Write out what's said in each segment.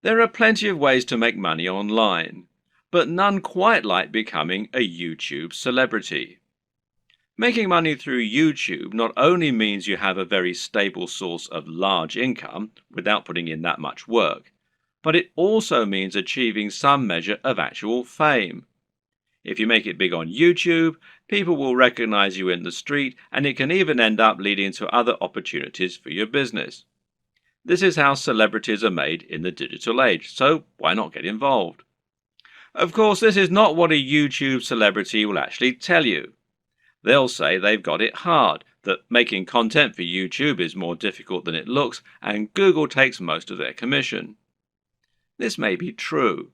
There are plenty of ways to make money online, but none quite like becoming a YouTube celebrity. Making money through YouTube not only means you have a very stable source of large income without putting in that much work, but it also means achieving some measure of actual fame. If you make it big on YouTube, people will recognize you in the street, and it can even end up leading to other opportunities for your business. This is how celebrities are made in the digital age, so why not get involved? Of course, this is not what a YouTube celebrity will actually tell you. They'll say they've got it hard, that making content for YouTube is more difficult than it looks, and Google takes most of their commission. This may be true,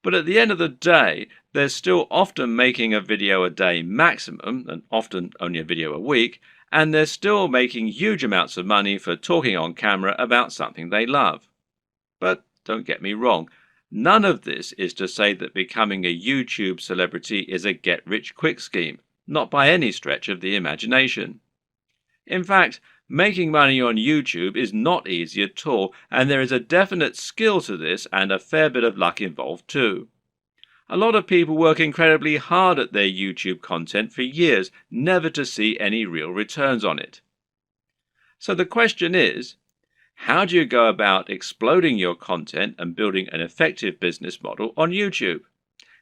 but at the end of the day, they're still often making a video a day maximum, and often only a video a week, and they're still making huge amounts of money for talking on camera about something they love. But don't get me wrong, none of this is to say that becoming a YouTube celebrity is a get-rich-quick scheme, not by any stretch of the imagination. In fact, making money on YouTube is not easy at all, and there is a definite skill to this and a fair bit of luck involved too. A lot of people work incredibly hard at their YouTube content for years, never to see any real returns on it. So the question is, how do you go about exploding your content and building an effective business model on YouTube?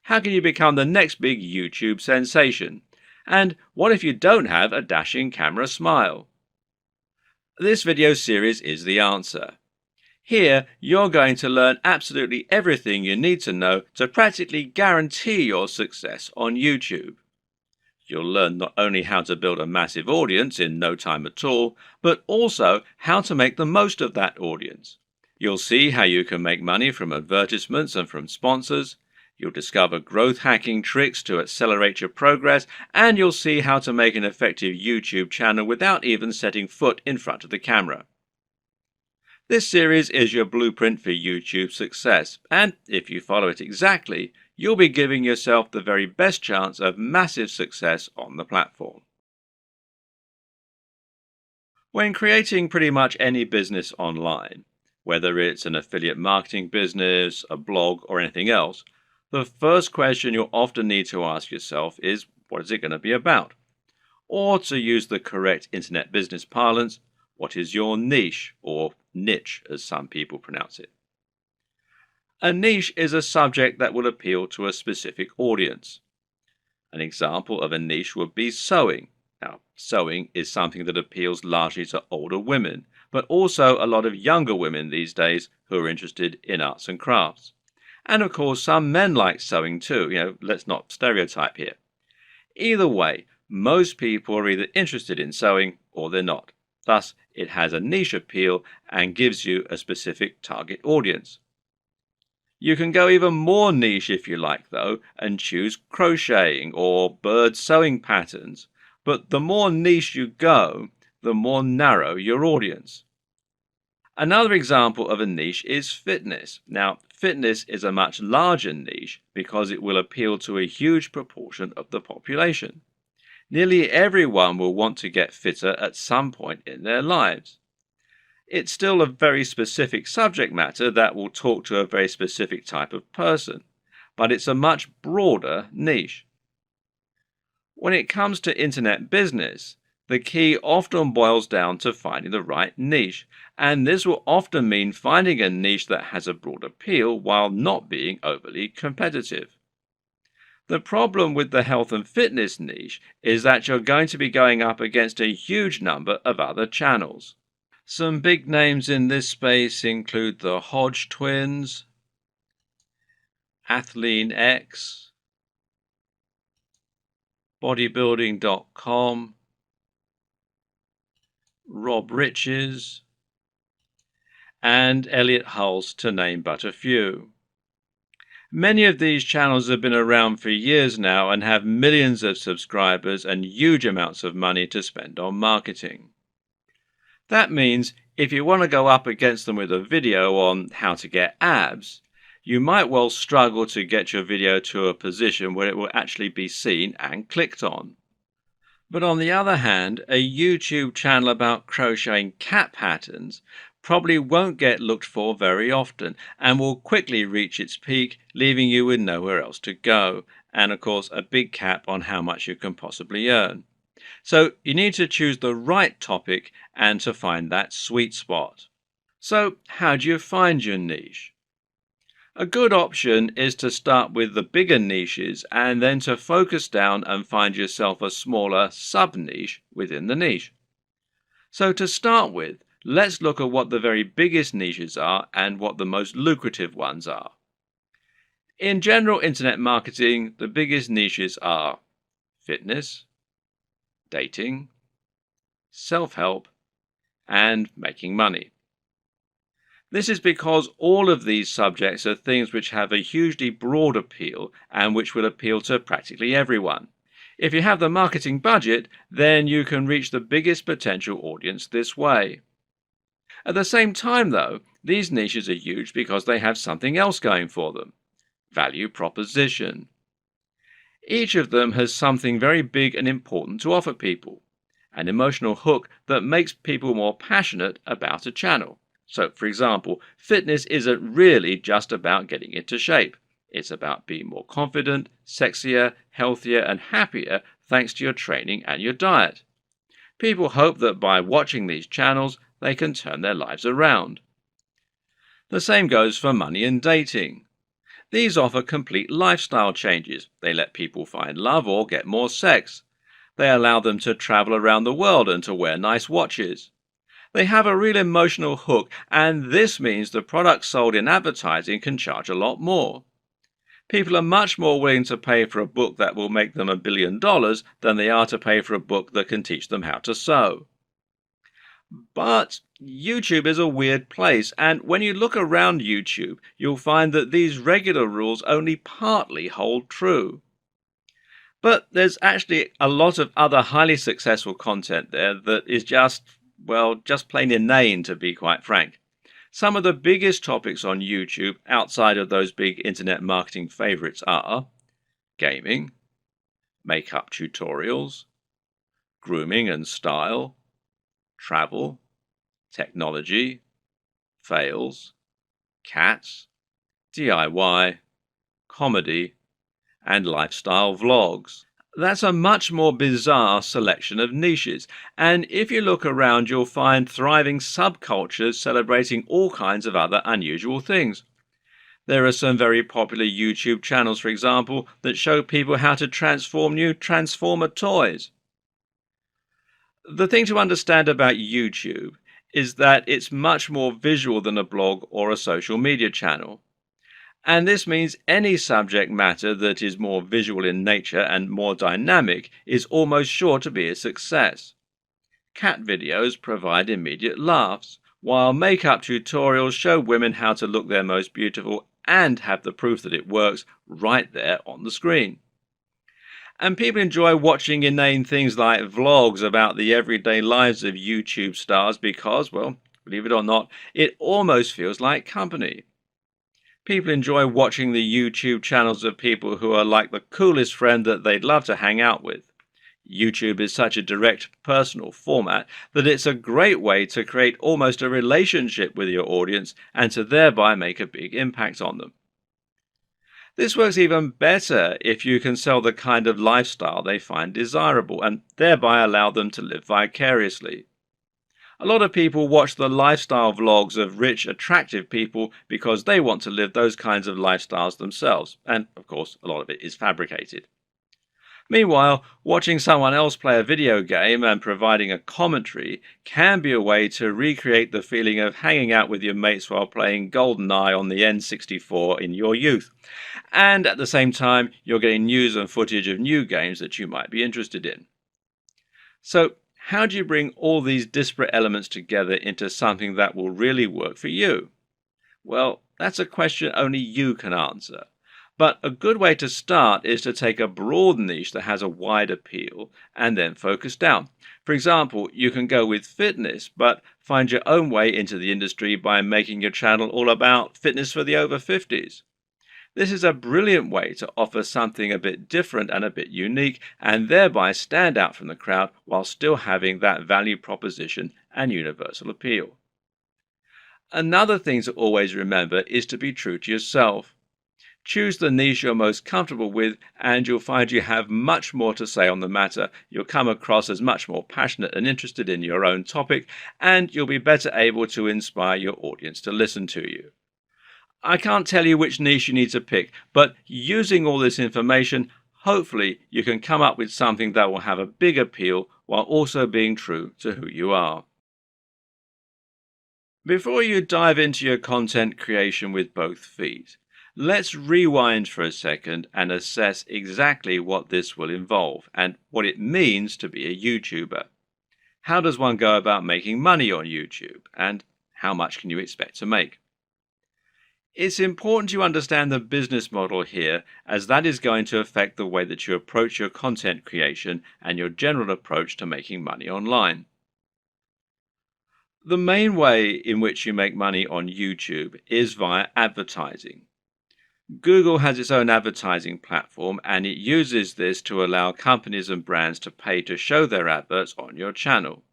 How can you become the next big YouTube sensation? And what if you don't have a dashing camera smile? This video series is the answer. Here, you're going to learn absolutely everything you need to know to practically guarantee your success on YouTube. You'll learn not only how to build a massive audience in no time at all, but also how to make the most of that audience. You'll see how you can make money from advertisements and from sponsors. You'll discover growth hacking tricks to accelerate your progress, and you'll see how to make an effective YouTube channel without even setting foot in front of the camera. This series is your blueprint for YouTube success, and if you follow it exactly, you'll be giving yourself the very best chance of massive success on the platform. When creating pretty much any business online, whether it's an affiliate marketing business, a blog, or anything else, the first question you'll often need to ask yourself is, what is it going to be about? Or to use the correct internet business parlance, what is your niche, or niche as some people pronounce it? A niche is a subject that will appeal to a specific audience. An example of a niche would be sewing. Now, sewing is something that appeals largely to older women, but also a lot of younger women these days who are interested in arts and crafts. And of course, some men like sewing too. Let's not stereotype here. Either way, most people are either interested in sewing or they're not. Thus, it has a niche appeal and gives you a specific target audience. You can go even more niche if you like, though, and choose crocheting or bird sewing patterns. But the more niche you go, the more narrow your audience. Another example of a niche is fitness. Now, fitness is a much larger niche because it will appeal to a huge proportion of the population. Nearly everyone will want to get fitter at some point in their lives. It's still a very specific subject matter that will talk to a very specific type of person, but it's a much broader niche. When it comes to internet business, the key often boils down to finding the right niche, and this will often mean finding a niche that has a broad appeal while not being overly competitive. The problem with the health and fitness niche is that you're going to be going up against a huge number of other channels. Some big names in this space include the Hodge twins, Athlean X, bodybuilding.com, Rob Riches, and Elliot Hulse, to name but a few. Many of these channels have been around for years now and have millions of subscribers and huge amounts of money to spend on marketing. That means if you want to go up against them with a video on how to get abs, you might well struggle to get your video to a position where it will actually be seen and clicked on. But on the other hand, a YouTube channel about crocheting cat patterns probably won't get looked for very often and will quickly reach its peak, leaving you with nowhere else to go, and of course a big cap on how much you can possibly earn. So you need to choose the right topic and to find that sweet spot. So how do you find your niche? A good option is to start with the bigger niches and then to focus down and find yourself a smaller sub-niche within the niche. So to start with, let's look at what the very biggest niches are and what the most lucrative ones are. In general internet marketing, the biggest niches are fitness, dating, self-help, and making money. This is because all of these subjects are things which have a hugely broad appeal and which will appeal to practically everyone. If you have the marketing budget, then you can reach the biggest potential audience this way. At the same time, though, these niches are huge because they have something else going for them: value proposition. Each of them has something very big and important to offer people, an emotional hook that makes people more passionate about a channel. So, for example, fitness isn't really just about getting into shape. It's about being more confident, sexier, healthier, and happier thanks to your training and your diet. People hope that by watching these channels, they can turn their lives around. The same goes for money and dating. These offer complete lifestyle changes. They let people find love or get more sex. They allow them to travel around the world and to wear nice watches. They have a real emotional hook, and this means the products sold in advertising can charge a lot more. People are much more willing to pay for a book that will make them $1 billion than they are to pay for a book that can teach them how to sew. But YouTube is a weird place, and when you look around YouTube, you'll find that these regular rules only partly hold true. But there's actually a lot of other highly successful content there that is just plain inane, to be quite frank. Some of the biggest topics on YouTube outside of those big internet marketing favorites are gaming, makeup tutorials, grooming and style, travel, technology, fails, cats, DIY, comedy, and lifestyle vlogs. That's a much more bizarre selection of niches, and if you look around you'll find thriving subcultures celebrating all kinds of other unusual things. There are some very popular YouTube channels, for example, that show people how to transform new Transformer toys. The thing to understand about YouTube is that it's much more visual than a blog or a social media channel. And this means any subject matter that is more visual in nature and more dynamic is almost sure to be a success. Cat videos provide immediate laughs, while makeup tutorials show women how to look their most beautiful and have the proof that it works right there on the screen. And people enjoy watching inane things like vlogs about the everyday lives of YouTube stars because, well, believe it or not, it almost feels like company. People enjoy watching the YouTube channels of people who are like the coolest friend that they'd love to hang out with. YouTube is such a direct, personal format that it's a great way to create almost a relationship with your audience and to thereby make a big impact on them. This works even better if you can sell the kind of lifestyle they find desirable and thereby allow them to live vicariously. A lot of people watch the lifestyle vlogs of rich, attractive people because they want to live those kinds of lifestyles themselves, and of course a lot of it is fabricated. Meanwhile, watching someone else play a video game and providing a commentary can be a way to recreate the feeling of hanging out with your mates while playing GoldenEye on the N64 in your youth. And at the same time, you're getting news and footage of new games that you might be interested in. So, how do you bring all these disparate elements together into something that will really work for you? Well, that's a question only you can answer. But a good way to start is to take a broad niche that has a wide appeal and then focus down. For example, you can go with fitness, but find your own way into the industry by making your channel all about fitness for the over 50s. This is a brilliant way to offer something a bit different and a bit unique, and thereby stand out from the crowd while still having that value proposition and universal appeal. Another thing to always remember is to be true to yourself. Choose the niche you're most comfortable with, and you'll find you have much more to say on the matter. You'll come across as much more passionate and interested in your own topic, and you'll be better able to inspire your audience to listen to you. I can't tell you which niche you need to pick, but using all this information, hopefully you can come up with something that will have a big appeal while also being true to who you are. Before you dive into your content creation with both feet, let's rewind for a second and assess exactly what this will involve and what it means to be a YouTuber. How does one go about making money on YouTube, and how much can you expect to make? It's important you understand the business model here, as that is going to affect the way that you approach your content creation and your general approach to making money online. The main way in which you make money on YouTube is via advertising. Google has its own advertising platform, and it uses this to allow companies and brands to pay to show their adverts on your channel.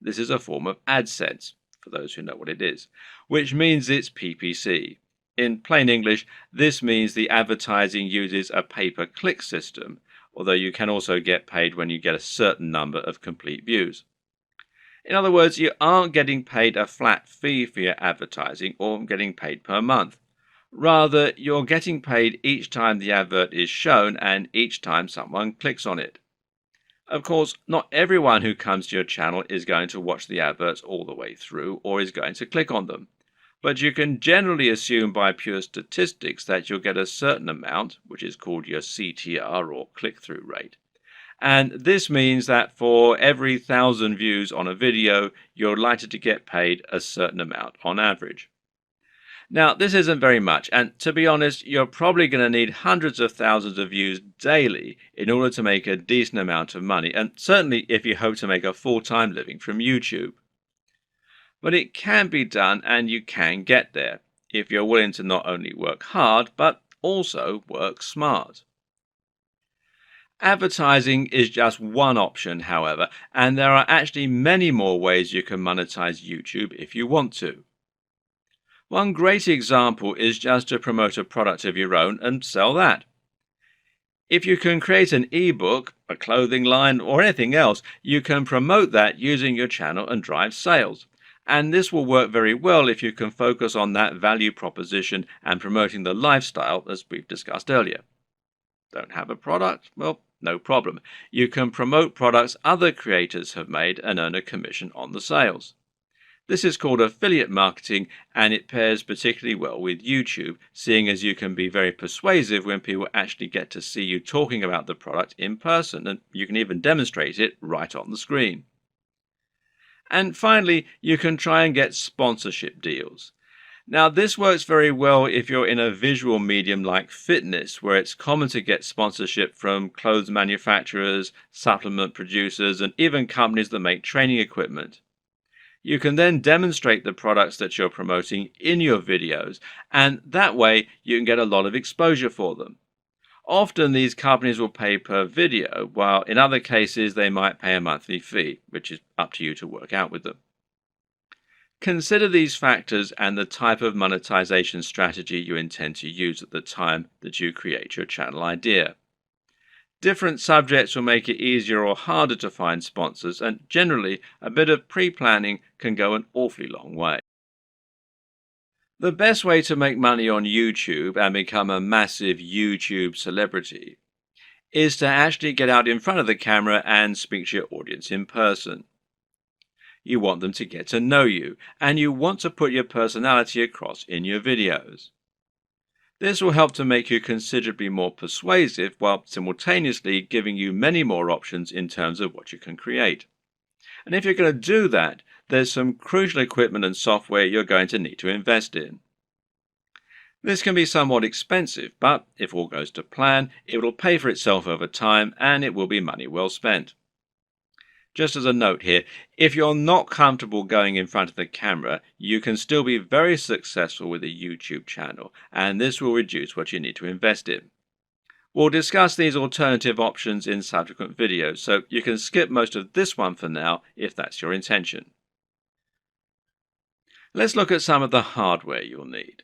This is a form of AdSense, for those who know what it is, which means it's PPC. In plain English, this means the advertising uses a pay-per-click system, although you can also get paid when you get a certain number of complete views. In other words, you aren't getting paid a flat fee for your advertising or getting paid per month. Rather, you're getting paid each time the advert is shown and each time someone clicks on it. Of course, not everyone who comes to your channel is going to watch the adverts all the way through or is going to click on them. But you can generally assume by pure statistics that you'll get a certain amount, which is called your CTR or click-through rate. And this means that for every 1,000 views on a video, you're likely to get paid a certain amount on average. Now, this isn't very much, and to be honest, you're probably going to need hundreds of thousands of views daily in order to make a decent amount of money, and certainly if you hope to make a full-time living from YouTube. But it can be done, and you can get there, if you're willing to not only work hard, but also work smart. Advertising is just one option, however, and there are actually many more ways you can monetize YouTube if you want to. One great example is just to promote a product of your own and sell that. If you can create an ebook, a clothing line, or anything else, you can promote that using your channel and drive sales. And this will work very well if you can focus on that value proposition and promoting the lifestyle as we've discussed earlier. Don't have a product? Well, no problem. You can promote products other creators have made and earn a commission on the sales. This is called affiliate marketing, and it pairs particularly well with YouTube, seeing as you can be very persuasive when people actually get to see you talking about the product in person, and you can even demonstrate it right on the screen. And finally, you can try and get sponsorship deals. Now, this works very well if you're in a visual medium like fitness, where it's common to get sponsorship from clothes manufacturers, supplement producers, and even companies that make training equipment. You can then demonstrate the products that you're promoting in your videos, and that way you can get a lot of exposure for them. Often these companies will pay per video, while in other cases they might pay a monthly fee, which is up to you to work out with them. Consider these factors and the type of monetization strategy you intend to use at the time that you create your channel idea. Different subjects will make it easier or harder to find sponsors, and generally a bit of pre-planning can go an awfully long way. The best way to make money on YouTube and become a massive YouTube celebrity is to actually get out in front of the camera and speak to your audience in person. You want them to get to know you, and you want to put your personality across in your videos. This will help to make you considerably more persuasive while simultaneously giving you many more options in terms of what you can create. And if you're going to do that, there's some crucial equipment and software you're going to need to invest in. This can be somewhat expensive, but if all goes to plan, it will pay for itself over time and it will be money well spent. Just as a note here, if you're not comfortable going in front of the camera, you can still be very successful with a YouTube channel, and this will reduce what you need to invest in. We'll discuss these alternative options in subsequent videos, so you can skip most of this one for now if that's your intention. Let's look at some of the hardware you'll need.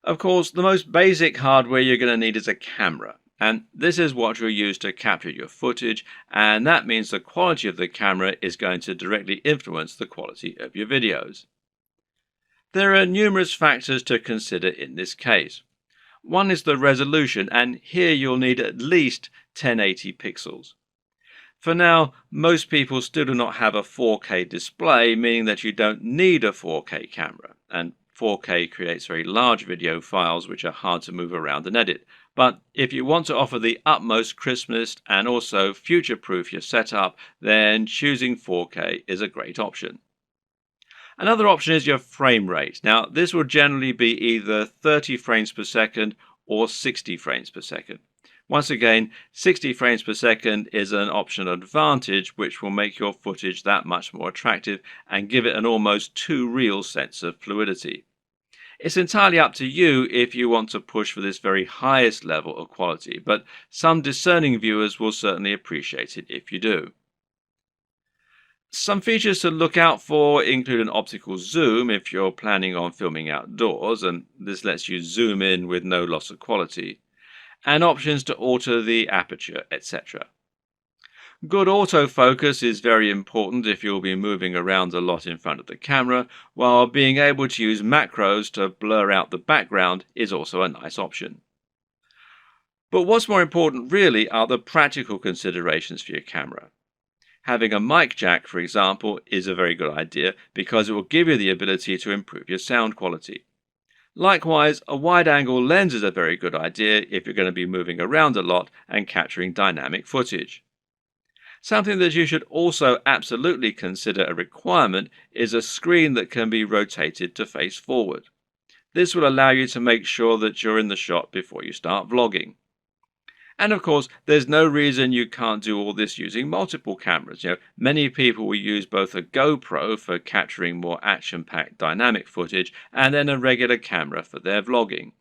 Of course, the most basic hardware you're going to need is a camera, and this is what you'll use to capture your footage, and that means the quality of the camera is going to directly influence the quality of your videos. There are numerous factors to consider in this case. One is the resolution, and here you'll need at least 1080 pixels. For now, most people still do not have a 4K display, meaning that you don't need a 4K camera, and 4K creates very large video files which are hard to move around and edit. But if you want to offer the utmost crispness and also future-proof your setup, then choosing 4K is a great option. Another option is your frame rate. Now, this will generally be either 30 frames per second or 60 frames per second. Once again, 60 frames per second is an optional advantage which will make your footage that much more attractive and give it an almost too real sense of fluidity. It's entirely up to you if you want to push for this very highest level of quality, but some discerning viewers will certainly appreciate it if you do. Some features to look out for include an optical zoom if you're planning on filming outdoors, and this lets you zoom in with no loss of quality, and options to alter the aperture, etc. Good autofocus is very important if you'll be moving around a lot in front of the camera, while being able to use macros to blur out the background is also a nice option. But what's more important really are the practical considerations for your camera. Having a mic jack, for example, is a very good idea because it will give you the ability to improve your sound quality. Likewise, a wide-angle lens is a very good idea if you're going to be moving around a lot and capturing dynamic footage. Something that you should also absolutely consider a requirement is a screen that can be rotated to face forward. This will allow you to make sure that you're in the shot before you start vlogging. And of course, there's no reason you can't do all this using multiple cameras. Many people will use both a GoPro for capturing more action-packed dynamic footage and then a regular camera for their vlogging.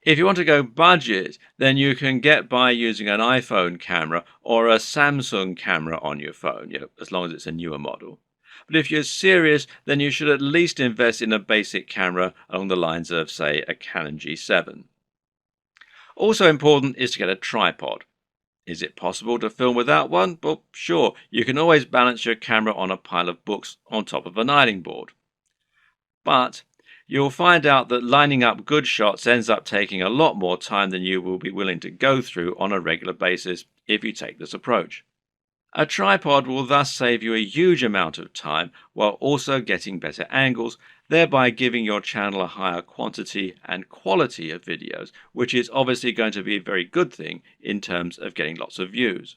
If you want to go budget, then you can get by using an iPhone camera or a Samsung camera on your phone, as long as it's a newer model. But if you're serious, then you should at least invest in a basic camera along the lines of, say, a Canon G7. Also important is to get a tripod. Is it possible to film without one? Well, sure, you can always balance your camera on a pile of books on top of an ironing board. But you'll find out that lining up good shots ends up taking a lot more time than you will be willing to go through on a regular basis if you take this approach. A tripod will thus save you a huge amount of time while also getting better angles, thereby giving your channel a higher quantity and quality of videos, which is obviously going to be a very good thing in terms of getting lots of views.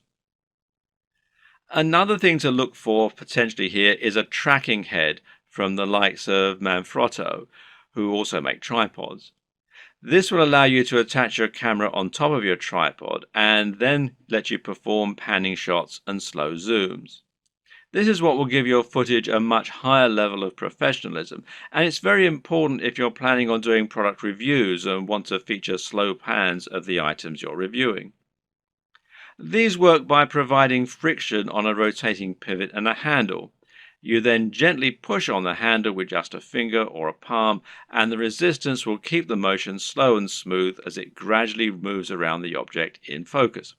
Another thing to look for potentially here is a tracking head from the likes of Manfrotto, who also make tripods. This will allow you to attach your camera on top of your tripod and then let you perform panning shots and slow zooms. This is what will give your footage a much higher level of professionalism, and it's very important if you're planning on doing product reviews and want to feature slow pans of the items you're reviewing. These work by providing friction on a rotating pivot and a handle. You then gently push on the handle with just a finger or a palm, and the resistance will keep the motion slow and smooth as it gradually moves around the object in focus.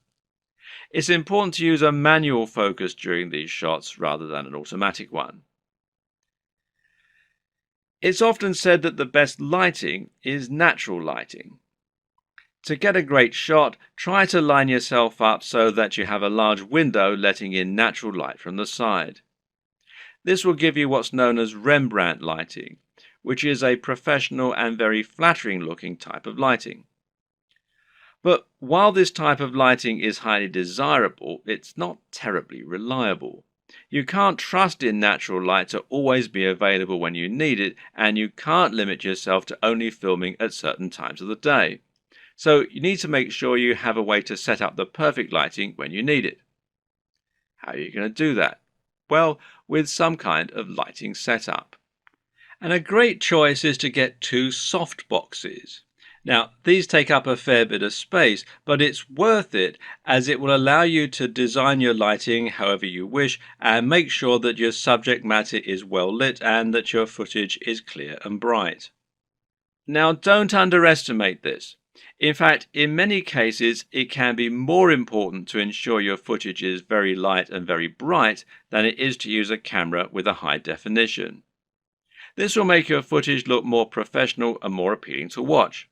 It's important to use a manual focus during these shots rather than an automatic one. It's often said that the best lighting is natural lighting. To get a great shot, try to line yourself up so that you have a large window letting in natural light from the side. This will give you what's known as Rembrandt lighting, which is a professional and very flattering looking type of lighting. But while this type of lighting is highly desirable, it's not terribly reliable. You can't trust in natural light to always be available when you need it, and you can't limit yourself to only filming at certain times of the day. So you need to make sure you have a way to set up the perfect lighting when you need it. How are you going to do that? Well, with some kind of lighting setup. And a great choice is to get two soft boxes. Now, these take up a fair bit of space, but it's worth it as it will allow you to design your lighting however you wish and make sure that your subject matter is well lit and that your footage is clear and bright. Now, don't underestimate this. In fact, in many cases, it can be more important to ensure your footage is very light and very bright than it is to use a camera with a high definition. This will make your footage look more professional and more appealing to watch.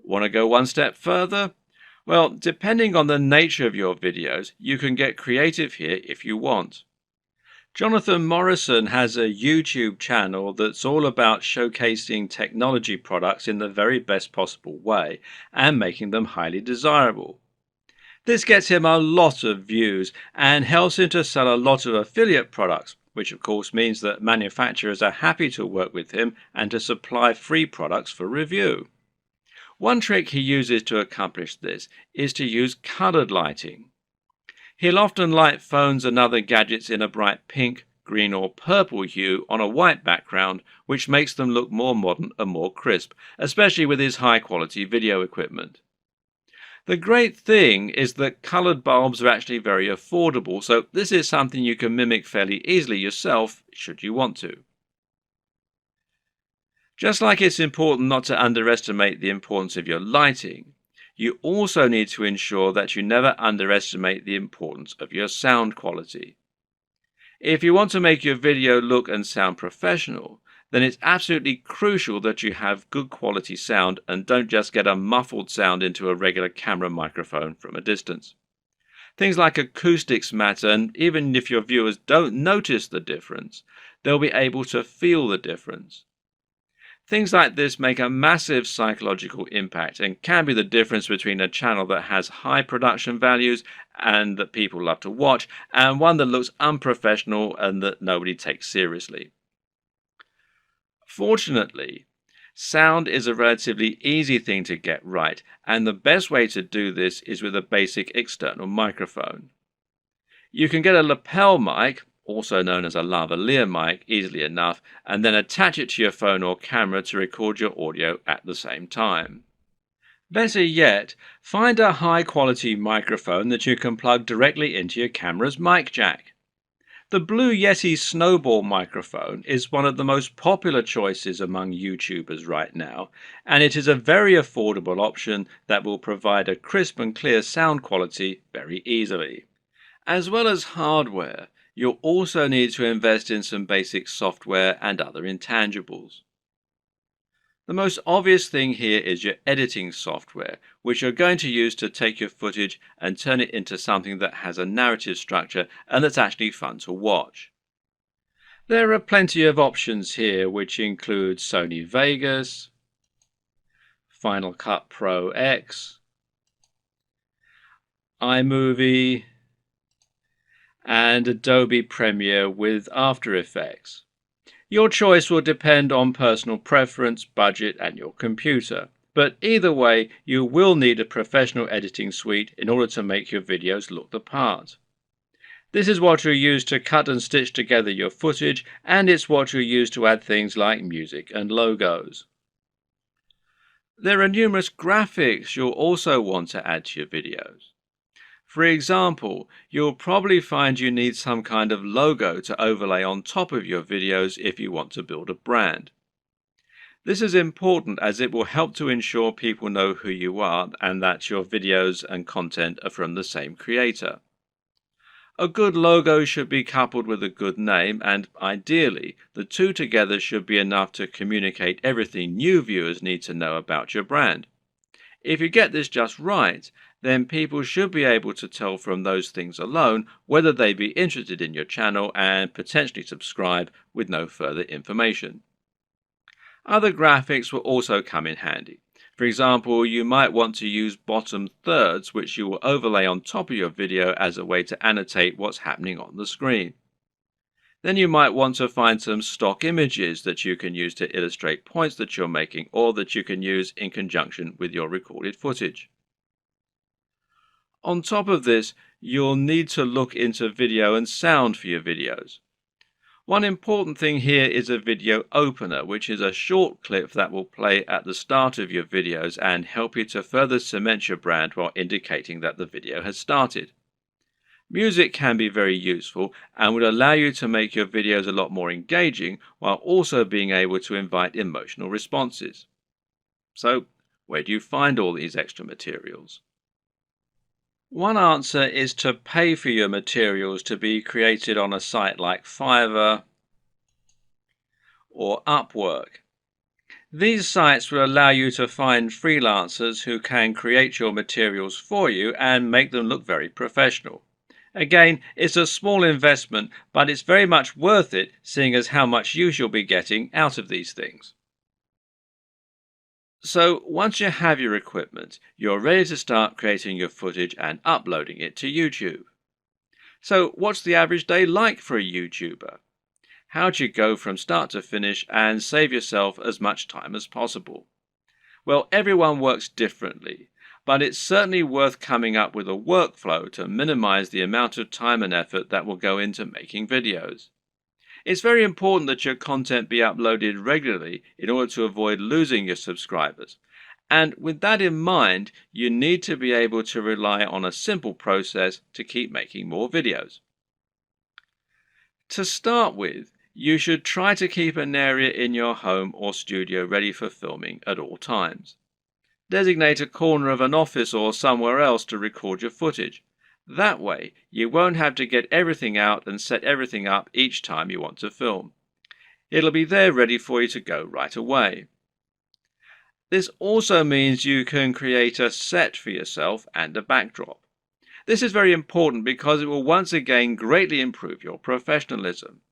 Want to go one step further? Well, depending on the nature of your videos, you can get creative here if you want. Jonathan Morrison has a YouTube channel that's all about showcasing technology products in the very best possible way and making them highly desirable. This gets him a lot of views and helps him to sell a lot of affiliate products, which of course means that manufacturers are happy to work with him and to supply free products for review. One trick he uses to accomplish this is to use colored lighting. He'll often light phones and other gadgets in a bright pink, green or purple hue on a white background, which makes them look more modern and more crisp, especially with his high-quality video equipment. The great thing is that colored bulbs are actually very affordable, so this is something you can mimic fairly easily yourself should you want to. Just like it's important not to underestimate the importance of your lighting, you also need to ensure that you never underestimate the importance of your sound quality. If you want to make your video look and sound professional, then it's absolutely crucial that you have good quality sound and don't just get a muffled sound into a regular camera microphone from a distance. Things like acoustics matter, and even if your viewers don't notice the difference, they'll be able to feel the difference. Things like this make a massive psychological impact and can be the difference between a channel that has high production values and that people love to watch, and one that looks unprofessional and that nobody takes seriously. Fortunately, sound is a relatively easy thing to get right, and the best way to do this is with a basic external microphone. You can get a lapel mic, also known as a lavalier mic, easily enough, and then attach it to your phone or camera to record your audio at the same time. Better yet, find a high-quality microphone that you can plug directly into your camera's mic jack. The Blue Yeti Snowball microphone is one of the most popular choices among YouTubers right now, and it is a very affordable option that will provide a crisp and clear sound quality very easily. As well as hardware, you'll also need to invest in some basic software and other intangibles. The most obvious thing here is your editing software, which you're going to use to take your footage and turn it into something that has a narrative structure and that's actually fun to watch. There are plenty of options here, which include Sony Vegas, Final Cut Pro X, iMovie, and Adobe Premiere with After Effects. Your choice will depend on personal preference, budget, and your computer. But either way, you will need a professional editing suite in order to make your videos look the part. This is what you'll use to cut and stitch together your footage, and it's what you'll use to add things like music and logos. There are numerous graphics you'll also want to add to your videos. For example, you'll probably find you need some kind of logo to overlay on top of your videos if you want to build a brand. This is important as it will help to ensure people know who you are and that your videos and content are from the same creator. A good logo should be coupled with a good name, and ideally, the two together should be enough to communicate everything new viewers need to know about your brand. If you get this just right, then people should be able to tell from those things alone whether they'd be interested in your channel and potentially subscribe with no further information. Other graphics will also come in handy. For example, you might want to use bottom thirds, which you will overlay on top of your video as a way to annotate what's happening on the screen. Then you might want to find some stock images that you can use to illustrate points that you're making or that you can use in conjunction with your recorded footage. On top of this, you'll need to look into video and sound for your videos. One important thing here is a video opener, which is a short clip that will play at the start of your videos and help you to further cement your brand while indicating that the video has started. Music can be very useful and would allow you to make your videos a lot more engaging while also being able to invite emotional responses. So, where do you find all these extra materials? One answer is to pay for your materials to be created on a site like Fiverr or Upwork. These sites will allow you to find freelancers who can create your materials for you and make them look very professional. Again, it's a small investment, but it's very much worth it, seeing as how much use you'll be getting out of these things. So once you have your equipment, you're ready to start creating your footage and uploading it to YouTube. So what's the average day like for a YouTuber? How do you go from start to finish and save yourself as much time as possible? Well, everyone works differently, but it's certainly worth coming up with a workflow to minimize the amount of time and effort that will go into making videos. It's very important that your content be uploaded regularly in order to avoid losing your subscribers. And with that in mind, you need to be able to rely on a simple process to keep making more videos. To start with, you should try to keep an area in your home or studio ready for filming at all times. Designate a corner of an office or somewhere else to record your footage. That way, you won't have to get everything out and set everything up each time you want to film. It'll be there ready for you to go right away. This also means you can create a set for yourself and a backdrop. This is very important because it will once again greatly improve your professionalism.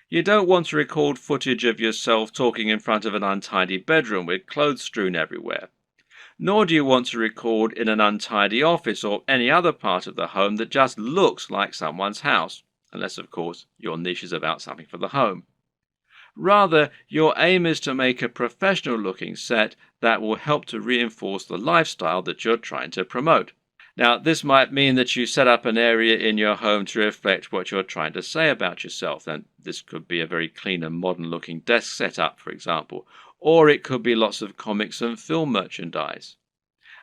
You don't want to record footage of yourself talking in front of an untidy bedroom with clothes strewn everywhere. Nor do you want to record in an untidy office or any other part of the home that just looks like someone's house, unless of course your niche is about something for the home. Rather, your aim is to make a professional looking set that will help to reinforce the lifestyle that you're trying to promote. Now, this might mean that you set up an area in your home to reflect what you're trying to say about yourself, and this could be a very clean and modern looking desk setup, for example, or it could be lots of comics and film merchandise.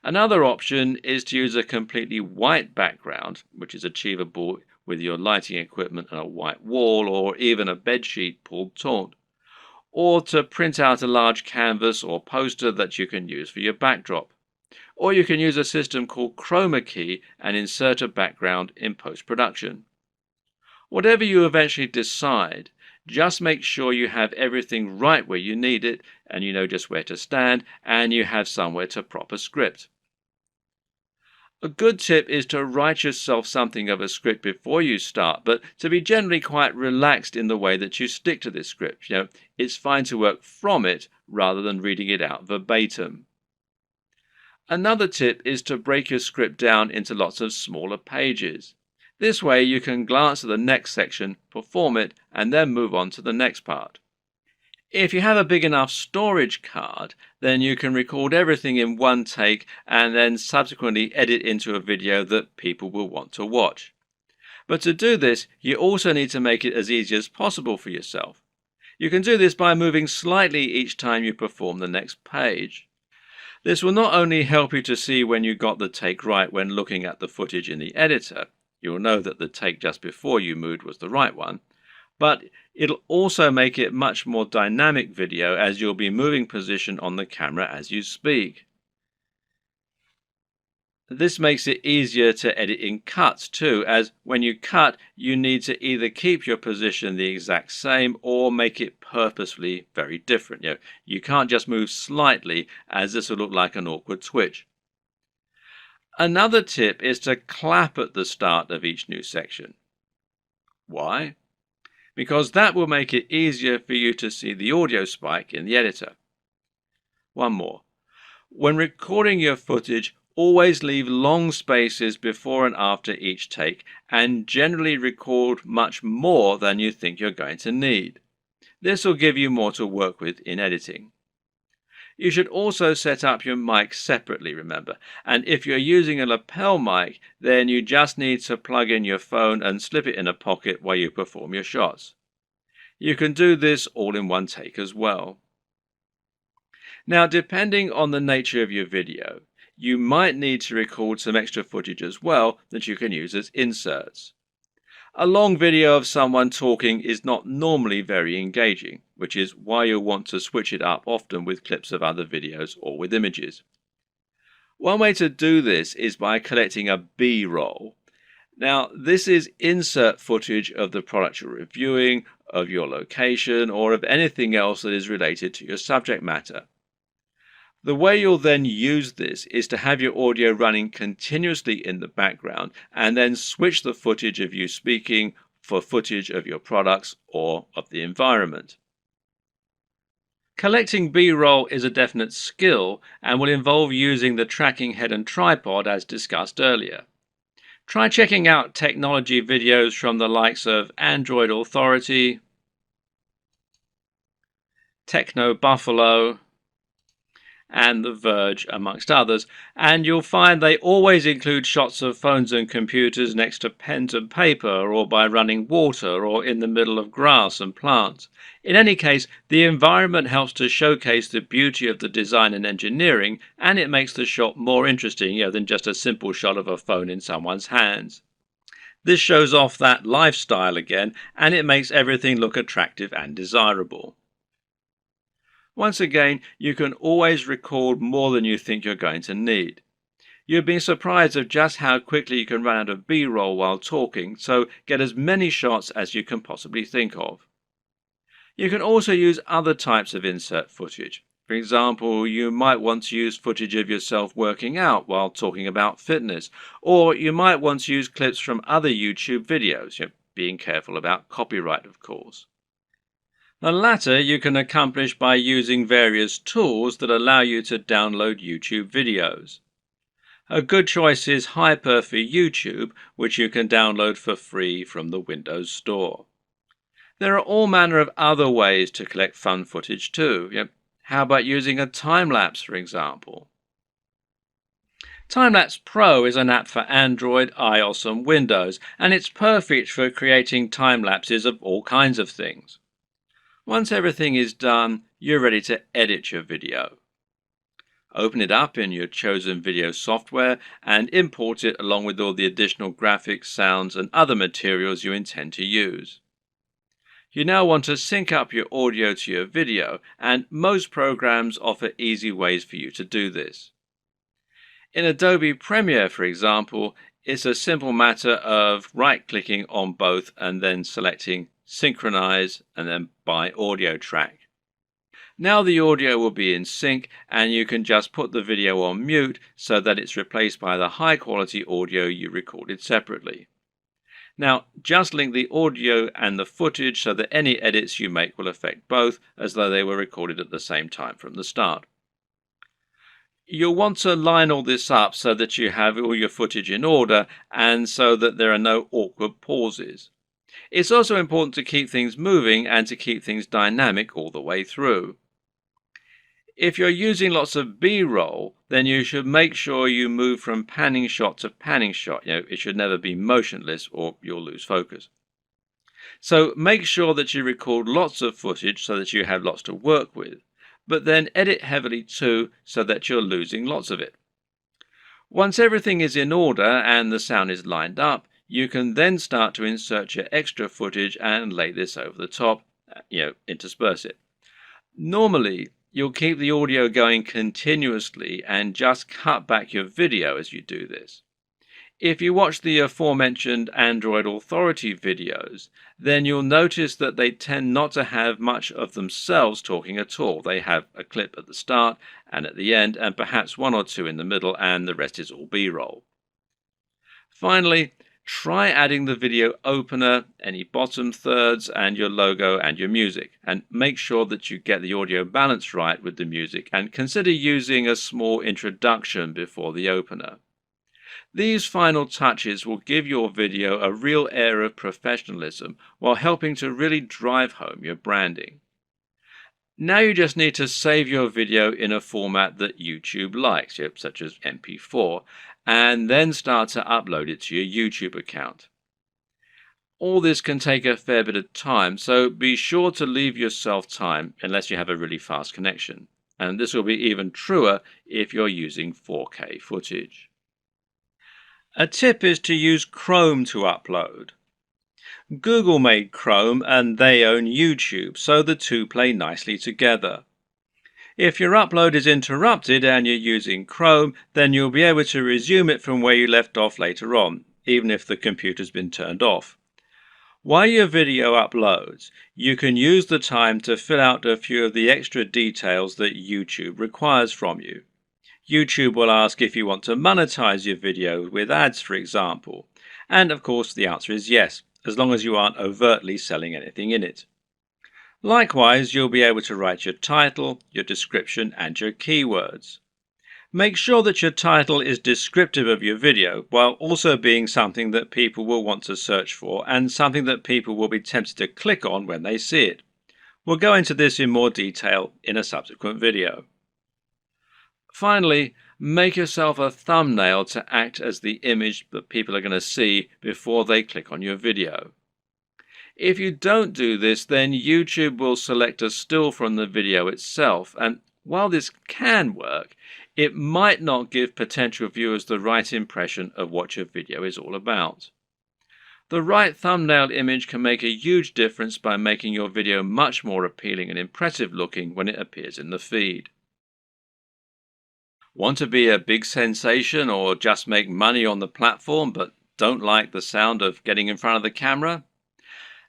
Another option is to use a completely white background, which is achievable with your lighting equipment and a white wall or even a bedsheet pulled taut, or to print out a large canvas or poster that you can use for your backdrop. Or you can use a system called chroma key and insert a background in post-production. Whatever you eventually decide, just make sure you have everything right where you need it, and you know just where to stand, and you have somewhere to prop a script. A good tip is to write yourself something of a script before you start, but to be generally quite relaxed in the way that you stick to this script. It's fine to work from it rather than reading it out verbatim. Another tip is to break your script down into lots of smaller pages. This way you can glance at the next section, perform it, and then move on to the next part. If you have a big enough storage card, then you can record everything in one take and then subsequently edit into a video that people will want to watch. But to do this, you also need to make it as easy as possible for yourself. You can do this by moving slightly each time you perform the next page. This will not only help you to see when you got the take right when looking at the footage in the editor, you'll know that the take just before you moved was the right one, but it'll also make it much more dynamic video as you'll be moving position on the camera as you speak. This makes it easier to edit in cuts too, as when you cut, you need to either keep your position the exact same or make it purposefully very different. You can't just move slightly, as this will look like an awkward twitch. Another tip is to clap at the start of each new section. Why? Because that will make it easier for you to see the audio spike in the editor. One more. When recording your footage, always leave long spaces before and after each take, and generally record much more than you think you're going to need. This will give you more to work with in editing. You should also set up your mic separately, remember, and if you're using a lapel mic, then you just need to plug in your phone and slip it in a pocket while you perform your shots. You can do this all in one take as well. Now, depending on the nature of your video, you might need to record some extra footage as well that you can use as inserts. A long video of someone talking is not normally very engaging, which is why you'll want to switch it up often with clips of other videos or with images. One way to do this is by collecting a B-roll. Now, this is insert footage of the product you're reviewing, of your location, or of anything else that is related to your subject matter. The way you'll then use this is to have your audio running continuously in the background and then switch the footage of you speaking for footage of your products or of the environment. Collecting B-roll is a definite skill and will involve using the tracking head and tripod as discussed earlier. Try checking out technology videos from the likes of Android Authority, Techno Buffalo, and The Verge, amongst others, and you'll find they always include shots of phones and computers next to pens and paper, or by running water, or in the middle of grass and plants. In any case, the environment helps to showcase the beauty of the design and engineering, and it makes the shot more interesting, than just a simple shot of a phone in someone's hands. This shows off that lifestyle again, and it makes everything look attractive and desirable. Once again, you can always record more than you think you're going to need. You'll be surprised of just how quickly you can run out of B-roll while talking, so get as many shots as you can possibly think of. You can also use other types of insert footage. For example, you might want to use footage of yourself working out while talking about fitness, or you might want to use clips from other YouTube videos, being careful about copyright, of course. The latter you can accomplish by using various tools that allow you to download YouTube videos. A good choice is Hyper for YouTube, which you can download for free from the Windows Store. There are all manner of other ways to collect fun footage too. How about using a time-lapse, for example? Time-lapse Pro is an app for Android, iOS and Windows, and it's perfect for creating time-lapses of all kinds of things. Once everything is done, you're ready to edit your video. Open it up in your chosen video software and import it along with all the additional graphics, sounds and other materials you intend to use. You now want to sync up your audio to your video, and most programs offer easy ways for you to do this. In Adobe Premiere, for example, it's a simple matter of right-clicking on both and then selecting Synchronize and then by audio track. Now the audio will be in sync and you can just put the video on mute so that it's replaced by the high quality audio you recorded separately. Now just link the audio and the footage so that any edits you make will affect both as though they were recorded at the same time from the start. You'll want to line all this up so that you have all your footage in order and so that there are no awkward pauses. It's also important to keep things moving and to keep things dynamic all the way through. If you're using lots of B-roll, then you should make sure you move from panning shot to panning shot. It should never be motionless or you'll lose focus. So make sure that you record lots of footage so that you have lots to work with, but then edit heavily too so that you're losing lots of it. Once everything is in order and the sound is lined up, you can then start to insert your extra footage and lay this over the top, intersperse it. Normally, you'll keep the audio going continuously and just cut back your video as you do this. If you watch the aforementioned Android Authority videos, then you'll notice that they tend not to have much of themselves talking at all. They have a clip at the start and at the end, and perhaps one or two in the middle, and the rest is all B-roll. Finally, try adding the video opener, any bottom thirds, and your logo and your music, and make sure that you get the audio balance right with the music, and consider using a small introduction before the opener. These final touches will give your video a real air of professionalism while helping to really drive home your branding. Now you just need to save your video in a format that YouTube likes, such as MP4, and then start to upload it to your YouTube account. All this can take a fair bit of time, so be sure to leave yourself time unless you have a really fast connection. And this will be even truer if you're using 4K footage. A tip is to use Chrome to upload. Google made Chrome and they own YouTube, so the two play nicely together. If your upload is interrupted and you're using Chrome, then you'll be able to resume it from where you left off later on, even if the computer's been turned off. While your video uploads, you can use the time to fill out a few of the extra details that YouTube requires from you. YouTube will ask if you want to monetize your video with ads, for example. And of course the answer is yes, as long as you aren't overtly selling anything in it. Likewise, you'll be able to write your title, your description, and your keywords. Make sure that your title is descriptive of your video, while also being something that people will want to search for and something that people will be tempted to click on when they see it. We'll go into this in more detail in a subsequent video. Finally, make yourself a thumbnail to act as the image that people are going to see before they click on your video. If you don't do this, then YouTube will select a still from the video itself, and while this can work, it might not give potential viewers the right impression of what your video is all about. The right thumbnail image can make a huge difference by making your video much more appealing and impressive looking when it appears in the feed. Want to be a big sensation or just make money on the platform but don't like the sound of getting in front of the camera?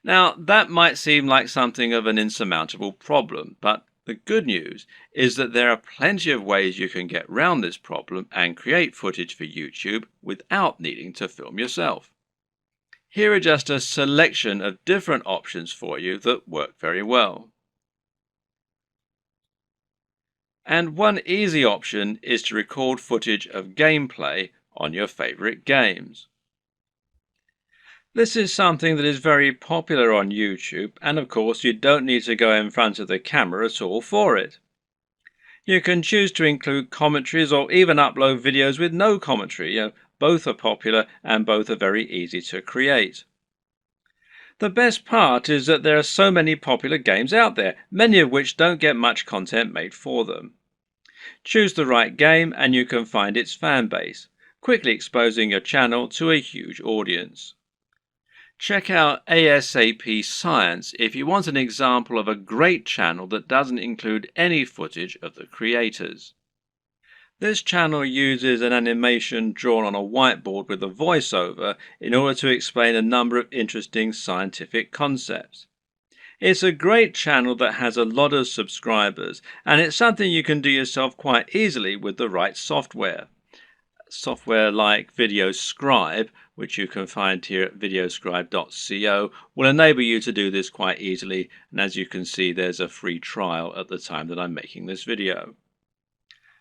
Now, that might seem like something of an insurmountable problem, but the good news is that there are plenty of ways you can get around this problem and create footage for YouTube without needing to film yourself. Here are just a selection of different options for you that work very well. And one easy option is to record footage of gameplay on your favorite games. This is something that is very popular on YouTube, and of course you don't need to go in front of the camera at all for it. You can choose to include commentaries or even upload videos with no commentary. Both are popular and both are very easy to create. The best part is that there are so many popular games out there, many of which don't get much content made for them. Choose the right game and you can find its fan base, quickly exposing your channel to a huge audience. Check out ASAP Science if you want an example of a great channel that doesn't include any footage of the creators. This channel uses an animation drawn on a whiteboard with a voiceover in order to explain a number of interesting scientific concepts. It's a great channel that has a lot of subscribers, and it's something you can do yourself quite easily with the right software. Software like VideoScribe, which you can find here at videoscribe.co, will enable you to do this quite easily, and as you can see there's a free trial at the time that I'm making this video.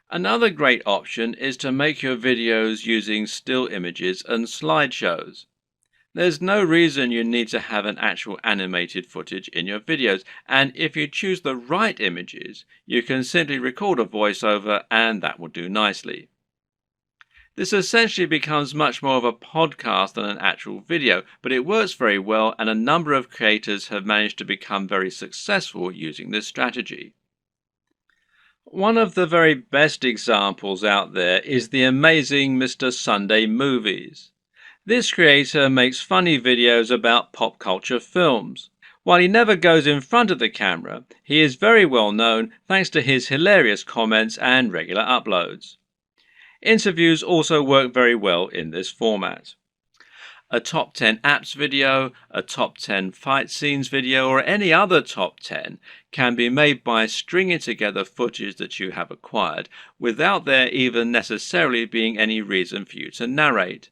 Another great option is to make your videos using still images and slideshows. There's no reason you need to have an actual animated footage in your videos, and if you choose the right images, you can simply record a voiceover and that will do nicely. This essentially becomes much more of a podcast than an actual video, but it works very well and a number of creators have managed to become very successful using this strategy. One of the very best examples out there is the amazing Mr. Sunday Movies. This creator makes funny videos about pop culture films. While he never goes in front of the camera, he is very well known thanks to his hilarious comments and regular uploads. Interviews also work very well in this format. A top 10 apps video, a top 10 fight scenes video, or any other top 10 can be made by stringing together footage that you have acquired without there even necessarily being any reason for you to narrate.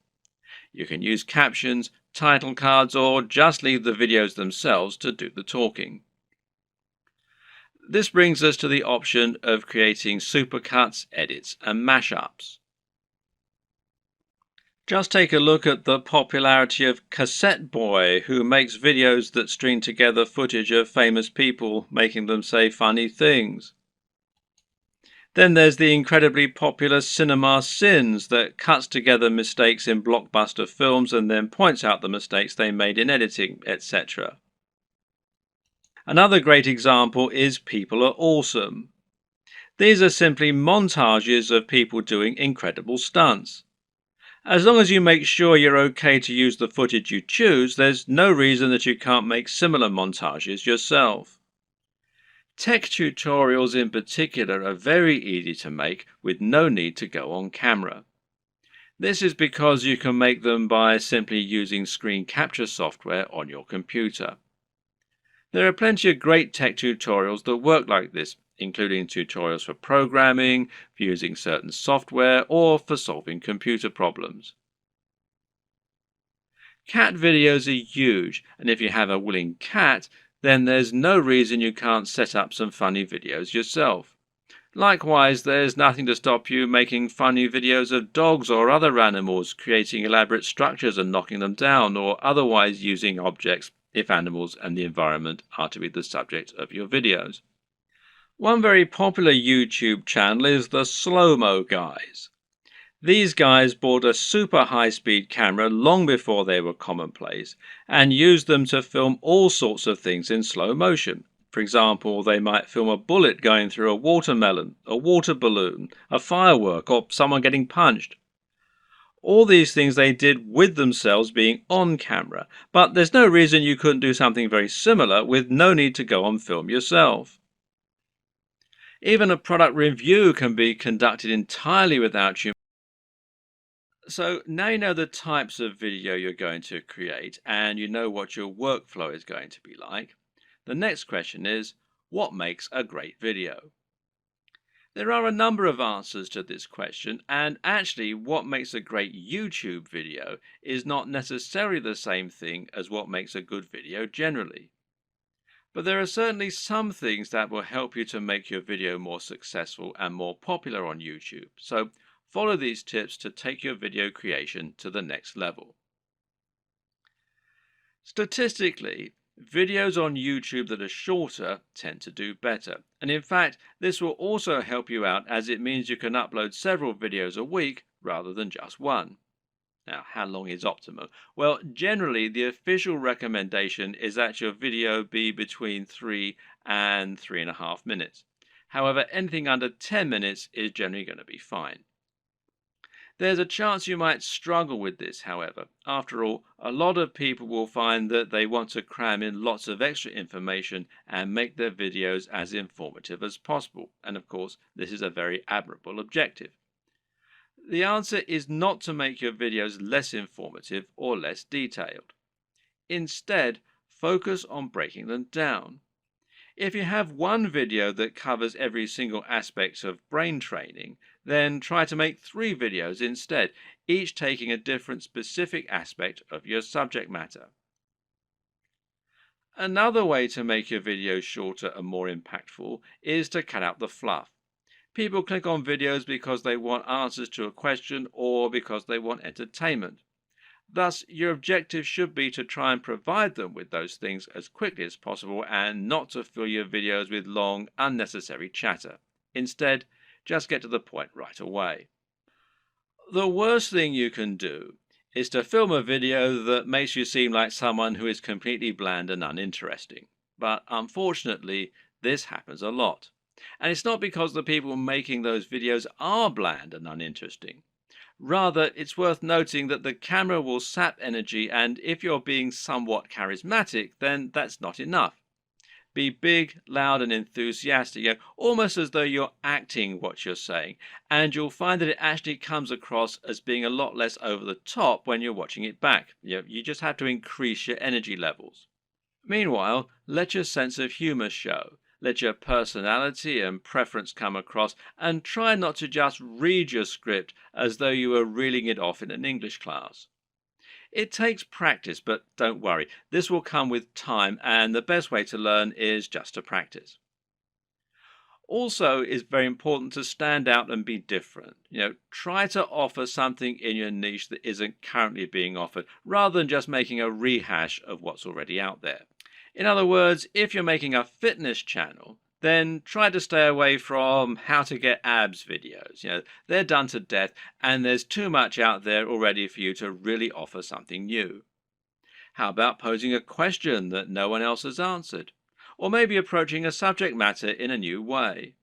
You can use captions, title cards, or just leave the videos themselves to do the talking. This brings us to the option of creating supercuts, edits, and mashups. Just take a look at the popularity of Cassette Boy, who makes videos that string together footage of famous people making them say funny things. Then there's the incredibly popular Cinema Sins that cuts together mistakes in blockbuster films and then points out the mistakes they made in editing, etc. Another great example is People Are Awesome. These are simply montages of people doing incredible stunts. As long as you make sure you're okay to use the footage you choose, there's no reason that you can't make similar montages yourself. Tech tutorials in particular are very easy to make with no need to go on camera. This is because you can make them by simply using screen capture software on your computer. There are plenty of great tech tutorials that work like this, including tutorials for programming, for using certain software, or for solving computer problems. Cat videos are huge, and if you have a willing cat, then there's no reason you can't set up some funny videos yourself. Likewise, there's nothing to stop you making funny videos of dogs or other animals, creating elaborate structures and knocking them down, or otherwise using objects if animals and the environment are to be the subject of your videos. One very popular YouTube channel is the Slow-Mo Guys. These guys bought a super high-speed camera long before they were commonplace and used them to film all sorts of things in slow motion. For example, they might film a bullet going through a watermelon, a water balloon, a firework, or someone getting punched. All these things they did with themselves being on camera, but there's no reason you couldn't do something very similar with no need to go on film yourself. Even a product review can be conducted entirely without you. So now you know the types of video you're going to create and you know what your workflow is going to be like. The next question is, what makes a great video? There are a number of answers to this question, and actually what makes a great YouTube video is not necessarily the same thing as what makes a good video generally. But there are certainly some things that will help you to make your video more successful and more popular on YouTube. So follow these tips to take your video creation to the next level. Statistically, videos on YouTube that are shorter tend to do better. And in fact, this will also help you out as it means you can upload several videos a week rather than just one. Now, how long is optimal? Well, generally, the official recommendation is that your video be between 3 and 3.5 minutes. However, anything under 10 minutes is generally going to be fine. There's a chance you might struggle with this, however. After all, a lot of people will find that they want to cram in lots of extra information and make their videos as informative as possible. And of course, this is a very admirable objective. The answer is not to make your videos less informative or less detailed. Instead, focus on breaking them down. If you have one video that covers every single aspect of brain training, then try to make 3 videos instead, each taking a different specific aspect of your subject matter. Another way to make your videos shorter and more impactful is to cut out the fluff. People click on videos because they want answers to a question or because they want entertainment. Thus, your objective should be to try and provide them with those things as quickly as possible and not to fill your videos with long, unnecessary chatter. Instead, just get to the point right away. The worst thing you can do is to film a video that makes you seem like someone who is completely bland and uninteresting. But unfortunately, this happens a lot. And it's not because the people making those videos are bland and uninteresting. Rather, it's worth noting that the camera will sap energy, and if you're being somewhat charismatic, then that's not enough. Be big, loud, and enthusiastic, almost as though you're acting what you're saying, and you'll find that it actually comes across as being a lot less over the top when you're watching it back. You just have to increase your energy levels. Meanwhile, let your sense of humor show. Let your personality and preference come across, and try not to just read your script as though you were reeling it off in an English class. It takes practice, but don't worry, this will come with time, and the best way to learn is just to practice. Also, it's very important to stand out and be different. Try to offer something in your niche that isn't currently being offered, rather than just making a rehash of what's already out there. In other words, if you're making a fitness channel, then try to stay away from how to get abs videos. They're done to death, and there's too much out there already for you to really offer something new. How about posing a question that no one else has answered? Or maybe approaching a subject matter in a new way.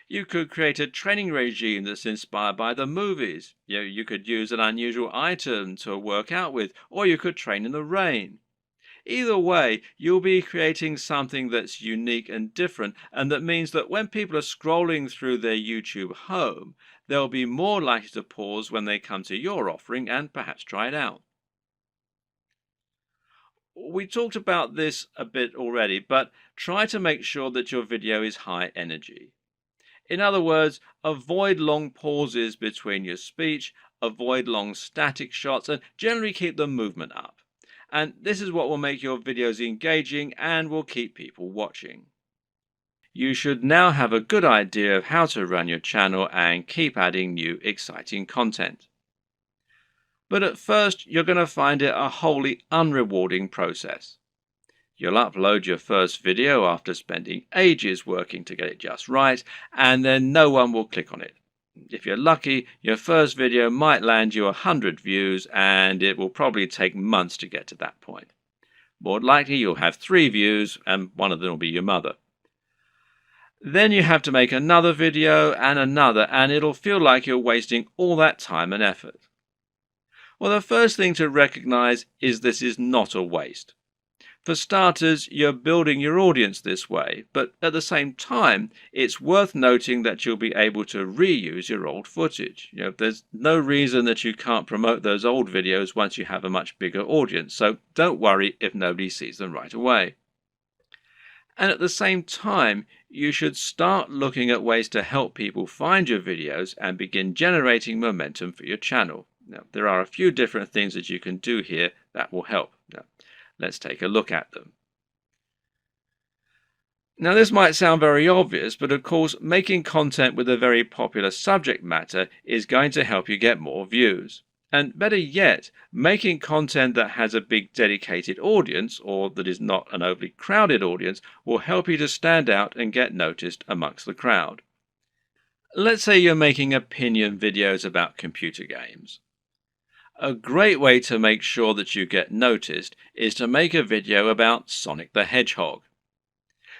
You could create a training regime that's inspired by the movies. You could use an unusual item to work out with, or you could train in the rain. Either way, you'll be creating something that's unique and different, and that means that when people are scrolling through their YouTube home, they'll be more likely to pause when they come to your offering and perhaps try it out. We talked about this a bit already, but try to make sure that your video is high energy. In other words, avoid long pauses between your speech, avoid long static shots, and generally keep the movement up. And this is what will make your videos engaging and will keep people watching. You should now have a good idea of how to run your channel and keep adding new exciting content. But at first, you're going to find it a wholly unrewarding process. You'll upload your first video after spending ages working to get it just right, and then no one will click on it. If you're lucky, your first video might land you 100 views, and it will probably take months to get to that point. More likely, you'll have 3 views, and one of them will be your mother. Then you have to make another video and another, and it'll feel like you're wasting all that time and effort. Well, the first thing to recognize is this is not a waste. For starters, you're building your audience this way, but at the same time, it's worth noting that you'll be able to reuse your old footage. There's no reason that you can't promote those old videos once you have a much bigger audience, so don't worry if nobody sees them right away. And at the same time, you should start looking at ways to help people find your videos and begin generating momentum for your channel. Now, there are a few different things that you can do here that will help. Now, let's take a look at them. Now, this might sound very obvious, but of course, making content with a very popular subject matter is going to help you get more views. And better yet, making content that has a big dedicated audience, or that is not an overly crowded audience, will help you to stand out and get noticed amongst the crowd. Let's say you're making opinion videos about computer games. A great way to make sure that you get noticed is to make a video about Sonic the Hedgehog.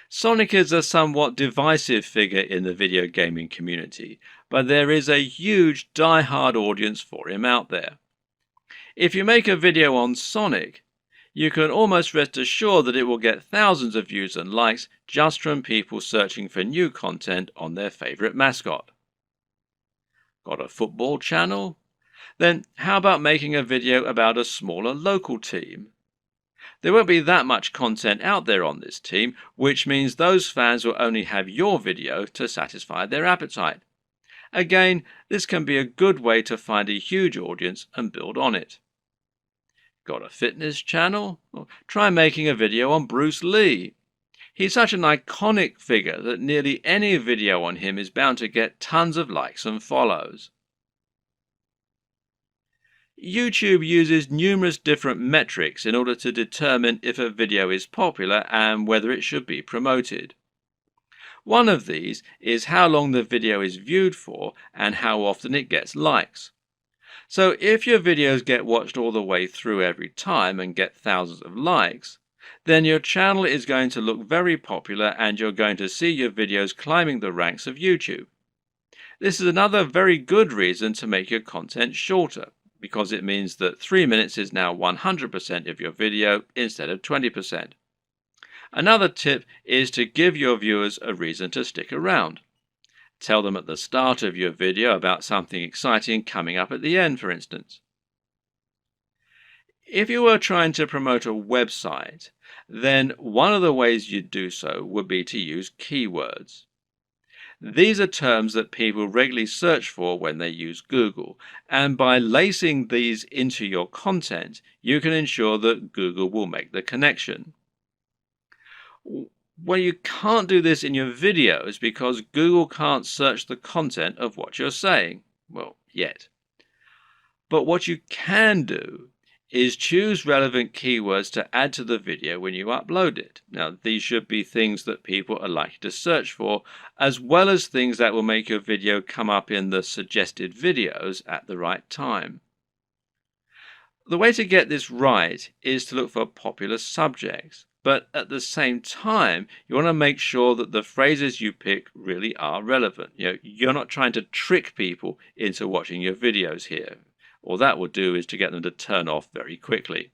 Sonic is a somewhat divisive figure in the video gaming community, but there is a huge die-hard audience for him out there. If you make a video on Sonic, you can almost rest assured that it will get thousands of views and likes just from people searching for new content on their favorite mascot. Got a football channel? Then how about making a video about a smaller local team? There won't be that much content out there on this team, which means those fans will only have your video to satisfy their appetite. Again, this can be a good way to find a huge audience and build on it. Got a fitness channel? Well, try making a video on Bruce Lee. He's such an iconic figure that nearly any video on him is bound to get tons of likes and follows. YouTube uses numerous different metrics in order to determine if a video is popular and whether it should be promoted. One of these is how long the video is viewed for and how often it gets likes. So if your videos get watched all the way through every time and get thousands of likes, then your channel is going to look very popular and you're going to see your videos climbing the ranks of YouTube. This is another very good reason to make your content shorter, because it means that 3 minutes is now 100% of your video instead of 20%. Another tip is to give your viewers a reason to stick around. Tell them at the start of your video about something exciting coming up at the end, for instance. If you were trying to promote a website, then one of the ways you'd do so would be to use keywords. These are terms that people regularly search for when they use Google, and by lacing these into your content, you can ensure that Google will make the connection. Well, you can't do this in your videos because Google can't search the content of what you're saying. Well, yet. But what you can do is choose relevant keywords to add to the video when you upload it. Now, these should be things that people are likely to search for, as well as things that will make your video come up in the suggested videos at the right time. The way to get this right is to look for popular subjects, but at the same time, you want to make sure that the phrases you pick really are relevant. You're not trying to trick people into watching your videos here. All that will do is to get them to turn off very quickly.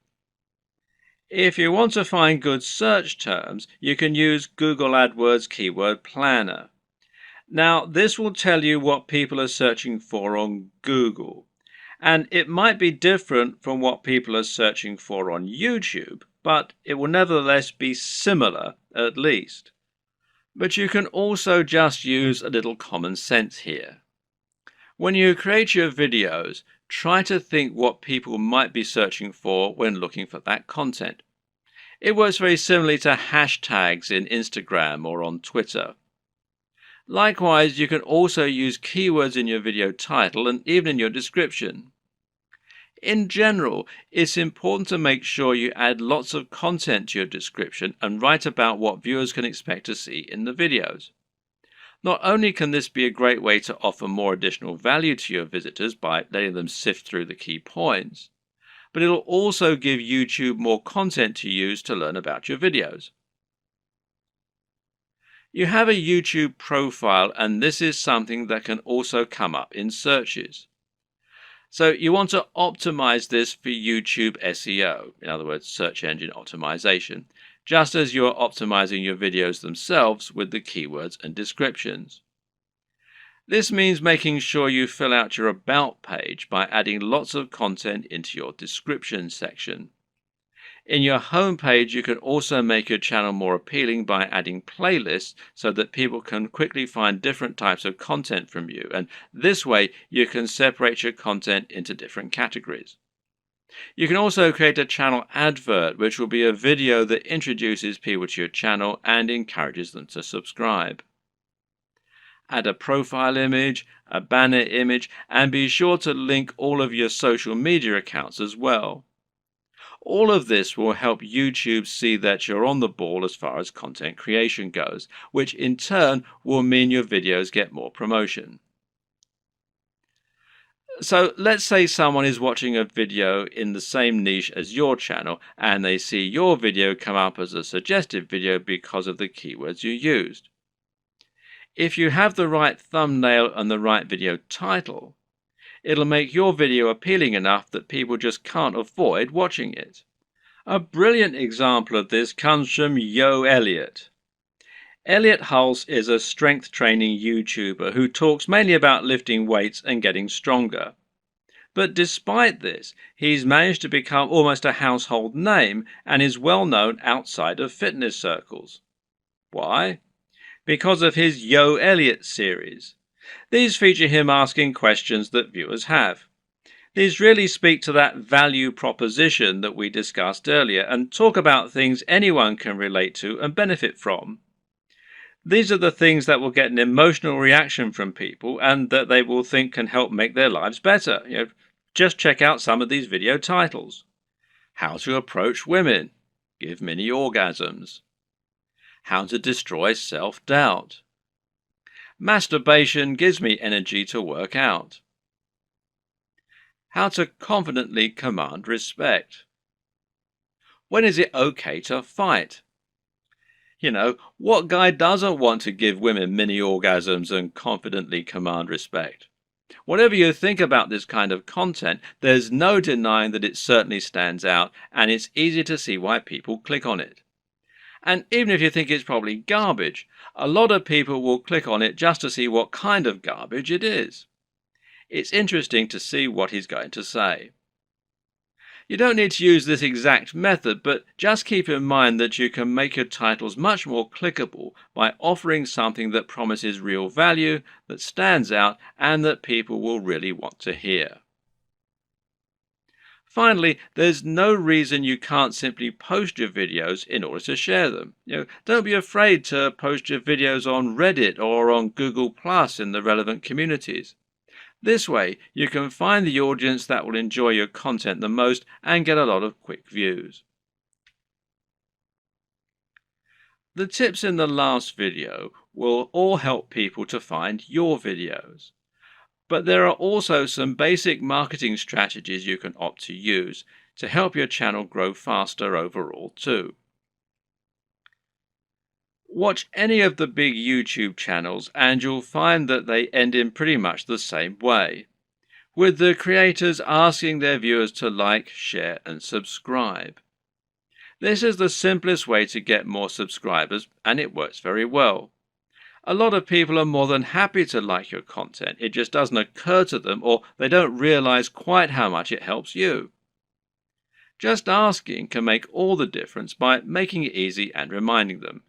If you want to find good search terms, you can use Google AdWords Keyword Planner. Now, this will tell you what people are searching for on Google. And it might be different from what people are searching for on YouTube, but it will nevertheless be similar at least. But you can also just use a little common sense here. When you create your videos, try to think what people might be searching for when looking for that content. It works very similarly to hashtags in Instagram or on Twitter. Likewise, you can also use keywords in your video title and even in your description. In general, it's important to make sure you add lots of content to your description and write about what viewers can expect to see in the videos. Not only can this be a great way to offer more additional value to your visitors by letting them sift through the key points, but it'll also give YouTube more content to use to learn about your videos. You have a YouTube profile, and this is something that can also come up in searches. So you want to optimize this for YouTube SEO, in other words, search engine optimization, just as you're optimizing your videos themselves with the keywords and descriptions. This means making sure you fill out your About page by adding lots of content into your description section. In your home page, you can also make your channel more appealing by adding playlists so that people can quickly find different types of content from you, and this way you can separate your content into different categories. You can also create a channel advert, which will be a video that introduces people to your channel and encourages them to subscribe. Add a profile image, a banner image, and be sure to link all of your social media accounts as well. All of this will help YouTube see that you're on the ball as far as content creation goes, which in turn will mean your videos get more promotion. So let's say someone is watching a video in the same niche as your channel and they see your video come up as a suggested video because of the keywords you used. If you have the right thumbnail and the right video title, it'll make your video appealing enough that people just can't avoid watching it. A brilliant example of this comes from Yo Elliott. Elliott Hulse is a strength training YouTuber who talks mainly about lifting weights and getting stronger. But despite this, he's managed to become almost a household name and is well known outside of fitness circles. Why? Because of his Yo Elliott series. These feature him asking questions that viewers have. These really speak to that value proposition that we discussed earlier and talk about things anyone can relate to and benefit from. These are the things that will get an emotional reaction from people and that they will think can help make their lives better. Just check out some of these video titles. How to approach women. Give mini orgasms. How to destroy self-doubt. Masturbation gives me energy to work out. How to confidently command respect. When is it okay to fight? What guy doesn't want to give women mini orgasms and confidently command respect? Whatever you think about this kind of content, there's no denying that it certainly stands out, and it's easy to see why people click on it. And even if you think it's probably garbage, a lot of people will click on it just to see what kind of garbage it is. It's interesting to see what he's going to say. You don't need to use this exact method, but just keep in mind that you can make your titles much more clickable by offering something that promises real value, that stands out, and that people will really want to hear. Finally, there's no reason you can't simply post your videos in order to share them. Don't be afraid to post your videos on Reddit or on Google Plus in the relevant communities. This way, you can find the audience that will enjoy your content the most and get a lot of quick views. The tips in the last video will all help people to find your videos. But there are also some basic marketing strategies you can opt to use to help your channel grow faster overall too. Watch any of the big YouTube channels and you'll find that they end in pretty much the same way, with the creators asking their viewers to like, share and subscribe. This is the simplest way to get more subscribers and it works very well. A lot of people are more than happy to like your content. It just doesn't occur to them, or they don't realize quite how much it helps you. Just asking can make all the difference by making it easy and reminding them.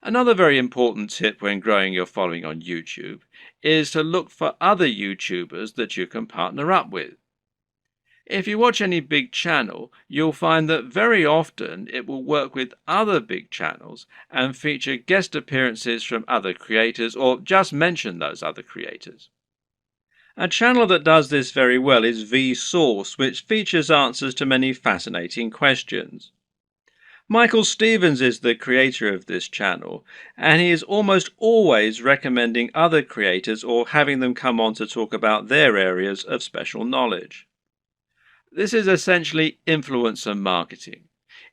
Another very important tip when growing your following on YouTube is to look for other YouTubers that you can partner up with. If you watch any big channel, you'll find that very often it will work with other big channels and feature guest appearances from other creators or just mention those other creators. A channel that does this very well is Vsauce, which features answers to many fascinating questions. Michael Stevens is the creator of this channel, and he is almost always recommending other creators or having them come on to talk about their areas of special knowledge. This is essentially influencer marketing.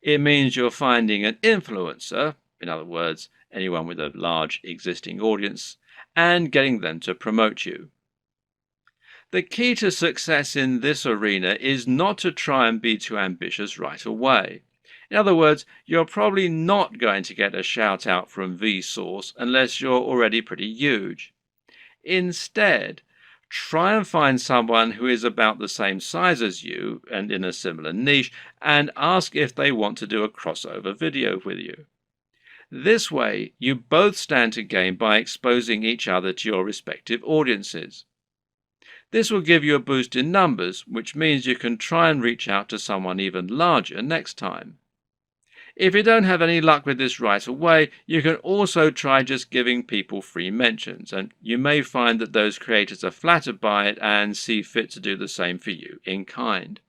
It means you're finding an influencer, in other words, anyone with a large existing audience, and getting them to promote you. The key to success in this arena is not to try and be too ambitious right away. In other words, you're probably not going to get a shout out from Vsauce unless you're already pretty huge. Instead, try and find someone who is about the same size as you and in a similar niche and ask if they want to do a crossover video with you. This way, you both stand to gain by exposing each other to your respective audiences. This will give you a boost in numbers, which means you can try and reach out to someone even larger next time. If you don't have any luck with this right away, you can also try just giving people free mentions, and you may find that those creators are flattered by it and see fit to do the same for you in kind.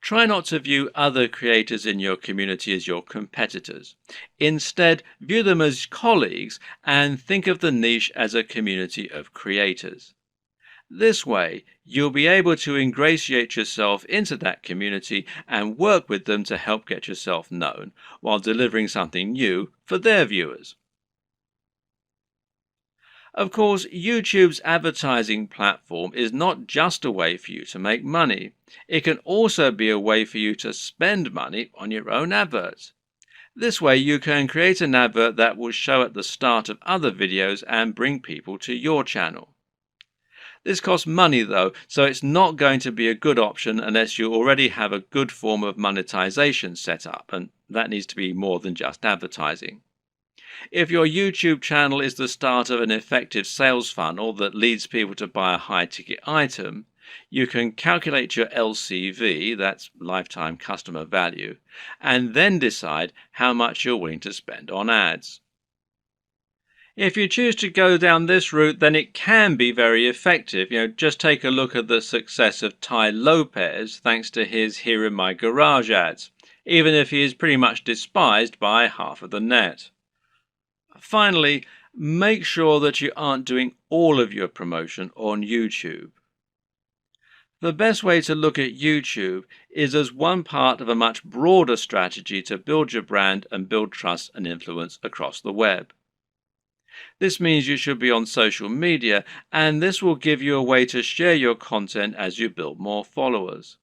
Try not to view other creators in your community as your competitors. Instead, view them as colleagues and think of the niche as a community of creators. This way, you'll be able to ingratiate yourself into that community and work with them to help get yourself known, while delivering something new for their viewers. Of course, YouTube's advertising platform is not just a way for you to make money. It can also be a way for you to spend money on your own adverts. This way, you can create an advert that will show at the start of other videos and bring people to your channel. This costs money though, so it's not going to be a good option unless you already have a good form of monetization set up, and that needs to be more than just advertising. If your YouTube channel is the start of an effective sales funnel that leads people to buy a high-ticket item, you can calculate your LCV, that's lifetime customer value, and then decide how much you're willing to spend on ads. If you choose to go down this route, then it can be very effective. Just take a look at the success of Tai Lopez thanks to his Here in My Garage ads, even if he is pretty much despised by half of the net. Finally, make sure that you aren't doing all of your promotion on YouTube. The best way to look at YouTube is as one part of a much broader strategy to build your brand and build trust and influence across the web. This means you should be on social media, and this will give you a way to share your content as you build more followers.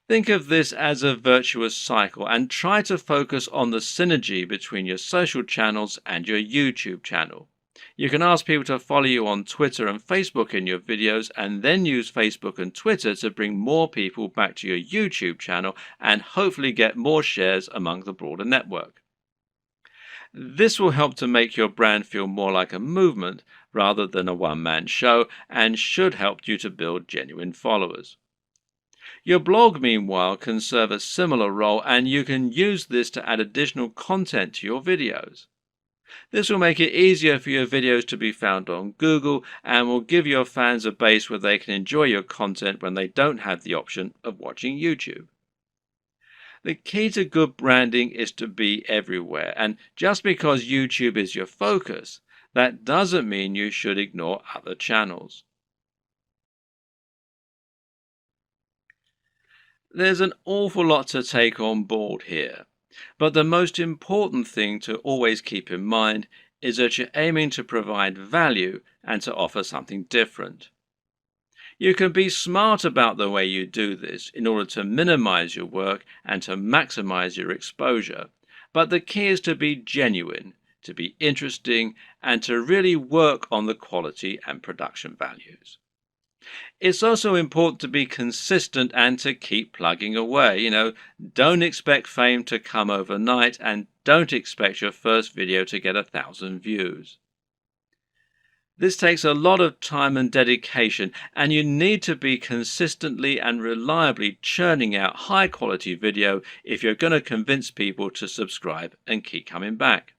Think of this as a virtuous cycle and try to focus on the synergy between your social channels and your YouTube channel. You can ask people to follow you on Twitter and Facebook in your videos, and then use Facebook and Twitter to bring more people back to your YouTube channel and hopefully get more shares among the broader network. This will help to make your brand feel more like a movement rather than a one-man show, and should help you to build genuine followers. Your blog, meanwhile, can serve a similar role, and you can use this to add additional content to your videos. This will make it easier for your videos to be found on Google and will give your fans a base where they can enjoy your content when they don't have the option of watching YouTube. The key to good branding is to be everywhere, and just because YouTube is your focus, that doesn't mean you should ignore other channels. There's an awful lot to take on board here, but the most important thing to always keep in mind is that you're aiming to provide value and to offer something different. You can be smart about the way you do this in order to minimize your work and to maximize your exposure, but the key is to be genuine, to be interesting, and to really work on the quality and production values. It's also important to be consistent and to keep plugging away. Don't expect fame to come overnight and don't expect your first video to get 1,000 views. This takes a lot of time and dedication, and you need to be consistently and reliably churning out high quality video if you're going to convince people to subscribe and keep coming back.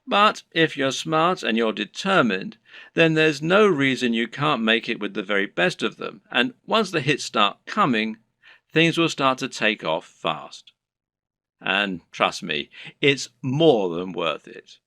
But if you're smart and you're determined, then there's no reason you can't make it with the very best of them, and once the hits start coming, things will start to take off fast. And trust me, it's more than worth it.